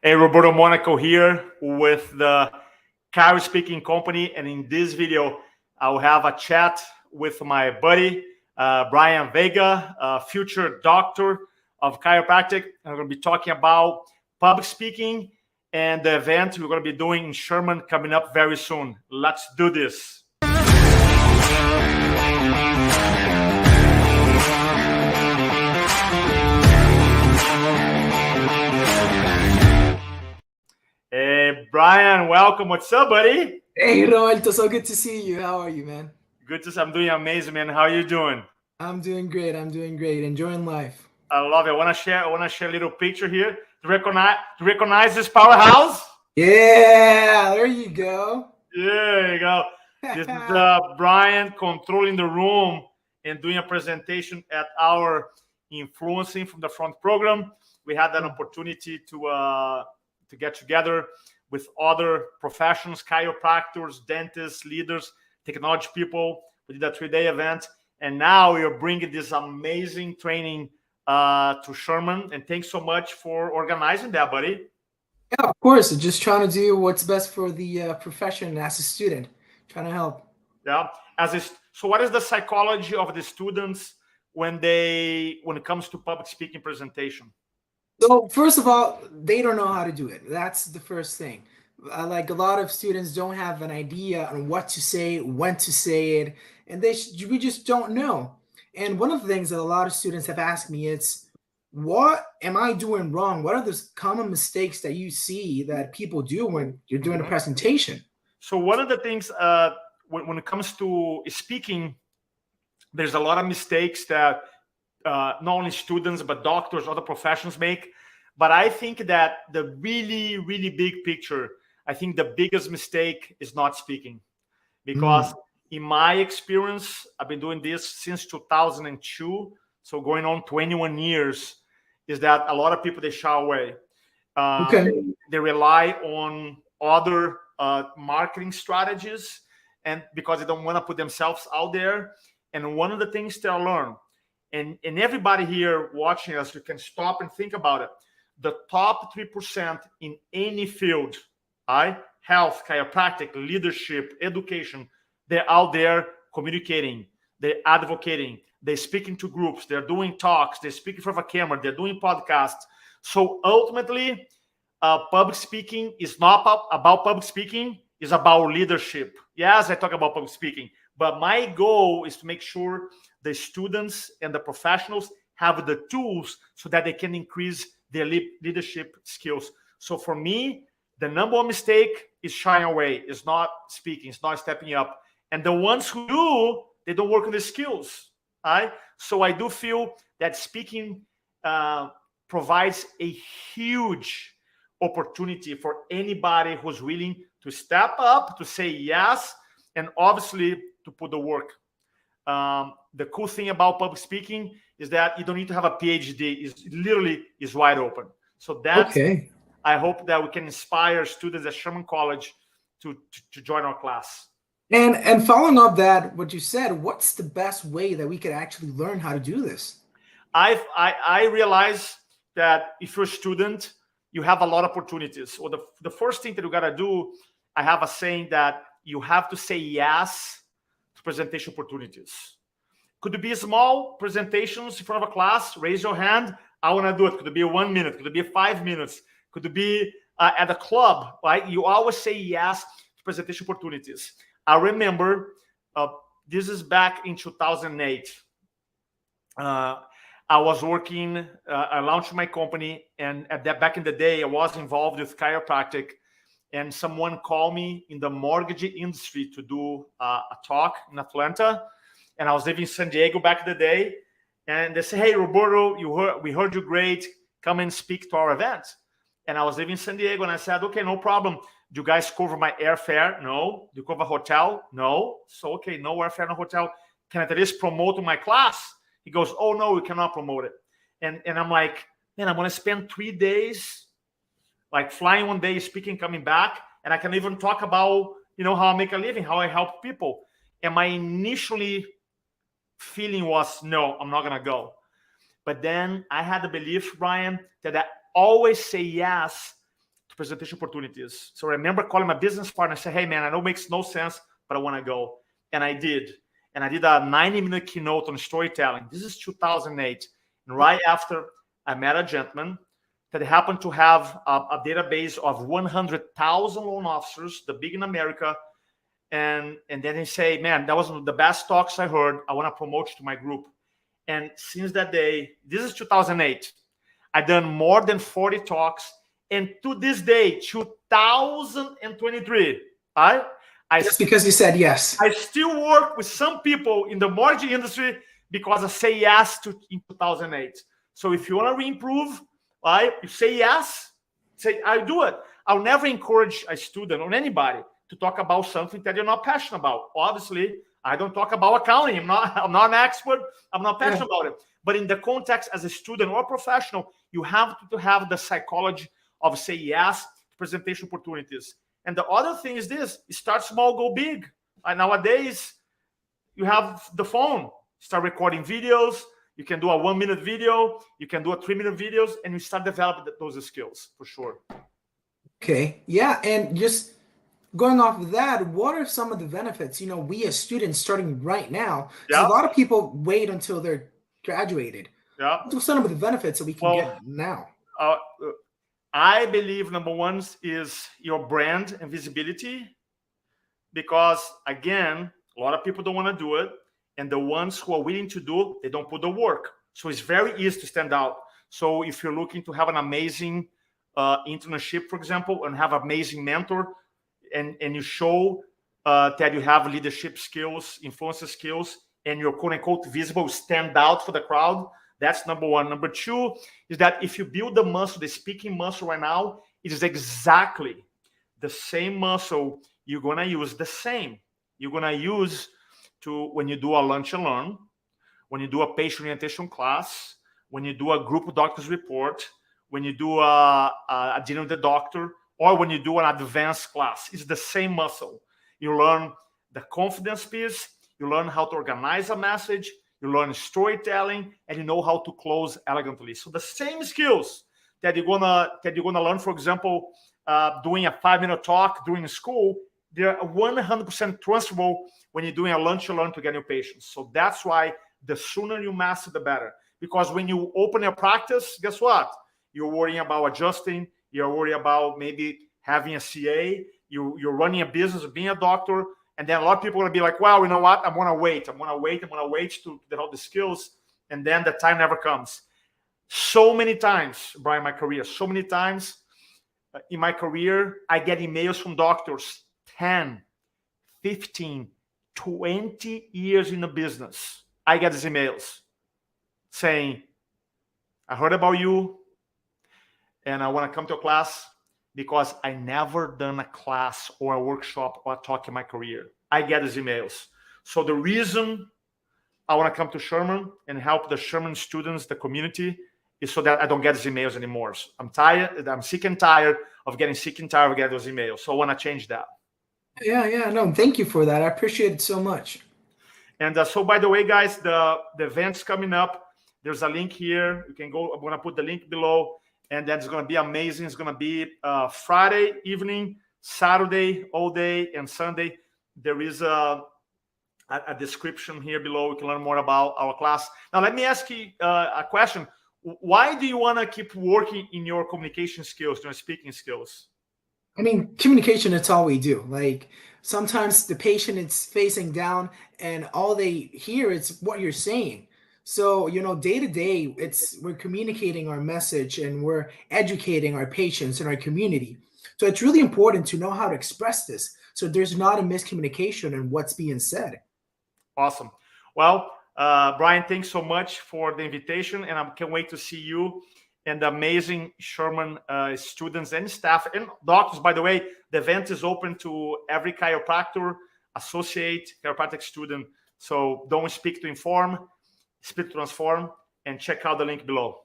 Hey, Roberto Monaco here with the Chiro Speaking Company. And in this video, I'll have a chat with my buddy, Brian Vega, a future doctor of chiropractic. And we're going to be talking about public speaking and the event we're going to be doing in Sherman coming up very soon. Let's do this. Hey, Brian, welcome. What's up, buddy? Hey, Roberto, so good to see you. How are you, man? Good to see you. I'm doing amazing, man. How are you doing? I'm doing great. Enjoying life. I love it. I want to share a little picture here to recognize this powerhouse. Yeah, there you go. There you go. This is Brian controlling the room and doing a presentation at our Influencing from the Front program. We had an opportunity to get together with other professionals, chiropractors, dentists, leaders, technology people. We did a 3-day event, and now we are bringing this amazing training to Sherman. And thanks so much for organizing that, buddy. Yeah, of course. Just trying to do what's best for the profession as a student. Trying to help. Yeah. So, what is the psychology of the students when it comes to public speaking presentation? So first of all, they don't know how to do it. That's the first thing. Like a lot of students don't have an idea on what to say, when to say it, and we just don't know. And one of the things that a lot of students have asked me is, what am I doing wrong? What are the common mistakes that you see that people do when you're doing a presentation? So one of the things when it comes to speaking, there's a lot of mistakes that not only students, but doctors, other professions make. But I think that the really, really big picture, I think the biggest mistake is not speaking. Because in my experience, I've been doing this since 2002, so going on 21 years, is that a lot of people, they shy away. They rely on other marketing strategies, and because they don't want to put themselves out there. And one of the things that I learned, and everybody here watching us, you can stop and think about it. The top 3% in any field, health, chiropractic, leadership, education, they're out there communicating, they're advocating, they're speaking to groups, they're doing talks, they're speaking in front of a camera, they're doing podcasts. So ultimately, public speaking is not about public speaking, it's about leadership. Yes, I talk about public speaking, but my goal is to make sure the students and the professionals have the tools so that they can increase their leadership skills. So for me, the number one mistake is shying away, is not speaking, it's not stepping up. And the ones who do, they don't work on the skills. So I do feel that speaking provides a huge opportunity for anybody who's willing to step up, to say yes, and obviously to put the work. The cool thing about public speaking is that you don't need to have a PhD. It literally is wide open. So that's okay. I hope that we can inspire students at Sherman College to join our class. And following up that, what you said, what's the best way that we could actually learn how to do this? I realize that if you're a student, you have a lot of opportunities. Well, the first thing that you got to do, I have a saying that you have to say yes to presentation opportunities. Could it be small presentations in front of a class? Raise your hand. I want to do it. Could it be 1 minute? Could it be 5 minutes? Could it be at a club, right? You always say yes to presentation opportunities. I remember this is back in 2008. I was working, I launched my company, and back in the day, I was involved with chiropractic, and someone called me in the mortgage industry to do a talk in Atlanta. And I was living in San Diego back in the day. And they said, hey, Roberto, we heard you great. Come and speak to our event. And I was living in San Diego, and I said, okay, no problem. Do you guys cover my airfare? No. Do you cover hotel? No. So, okay, no airfare, no hotel. Can I at least promote my class? He goes, oh, no, we cannot promote it. And I'm like, man, I'm going to spend 3 days, like flying 1 day, speaking, coming back. And I can even talk about, how I make a living, how I help people. And my initially feeling was, no, I'm not going to go. But then I had the belief, Brian, that I always say yes presentation opportunities. So I remember calling my business partner and say, hey man, I know it makes no sense, but I want to go. And I did. And I did a 90-minute keynote on storytelling. This is 2008. And right after, I met a gentleman that happened to have a database of 100,000 loan officers, the big in America. And then he say, man, that was one of the best talks I heard. I want to promote you to my group. And since that day, this is 2008, I've done more than 40 talks. And to this day, 2023, just because you said yes. I still work with some people in the mortgage industry because I say yes in 2008. So if you want to re-improve, you say yes, say I do it. I'll never encourage a student or anybody to talk about something that you're not passionate about. Obviously, I don't talk about accounting. I'm not an expert. I'm not passionate about it. But in the context as a student or professional, you have to have the psychology of say yes to presentation opportunities. And the other thing is this: start small, go big. Nowadays, you have the phone. Start recording videos. You can do a 1-minute video. You can do a 3-minute videos, and you start developing those skills for sure. Okay. Yeah. And just going off of that, what are some of the benefits? We as students starting right now, because a lot of people wait until they're graduated. Yeah. What are some of the benefits that we can get now? I believe number one is your brand and visibility, because again, a lot of people don't want to do it, and the ones who are willing to do, they don't put the work. So it's very easy to stand out. So if you're looking to have an amazing internship, for example, and have an amazing mentor, and you show that you have leadership skills, influence skills, and you're quote unquote visible, stand out for the crowd. That's number one. Number two is that if you build the muscle, the speaking muscle right now, it is exactly the same muscle you're going to use You're going to use when you do a lunch and learn, when you do a patient orientation class, when you do a group doctor's report, when you do a dinner with the doctor, or when you do an advanced class. It's the same muscle. You learn the confidence piece, you learn how to organize a message, you learn storytelling, and you know how to close elegantly. So the same skills that you're gonna learn, for example, doing a 5-minute talk during school, they're 100% transferable when you're doing a lunch and learn to get new patients. So that's why the sooner you master, the better. Because when you open your practice, guess what? You're worrying about adjusting. You're worried about maybe having a CA. You're running a business, being a doctor. And then a lot of people are going to be like, well, you know what? I'm going to wait to develop the skills. And then the time never comes. So many times, Brian, in my career, I get emails from doctors 10, 15, 20 years in the business. I get these emails saying, I heard about you and I want to come to a class because I never done a class or a workshop or a talk in my career. I get these emails. So the reason I want to come to Sherman and help the Sherman students, the community, is so that I don't get these emails anymore. So I'm sick and tired of getting getting those emails. So I want to change that. Yeah. No, thank you for that. I appreciate it so much. And so, by the way, guys, the event's coming up. There's a link here. You can go. I'm going to put the link below. And that's going to be amazing. It's going to be Friday evening, Saturday all day, and Sunday. There is a description here below. You can learn more about our class. Now, let me ask you a question. Why do you want to keep working in your communication skills, your speaking skills? I mean, communication, it's all we do. Like sometimes the patient is facing down and all they hear is what you're saying. So, day to day, we're communicating our message and we're educating our patients and our community. So it's really important to know how to express this so there's not a miscommunication in what's being said. Awesome. Well, Brian, thanks so much for the invitation, and I can't wait to see you and the amazing Sherman students and staff and doctors. By the way, the event is open to every chiropractor, associate, chiropractic student. So don't speak to inform, speak to transform, and check out the link below.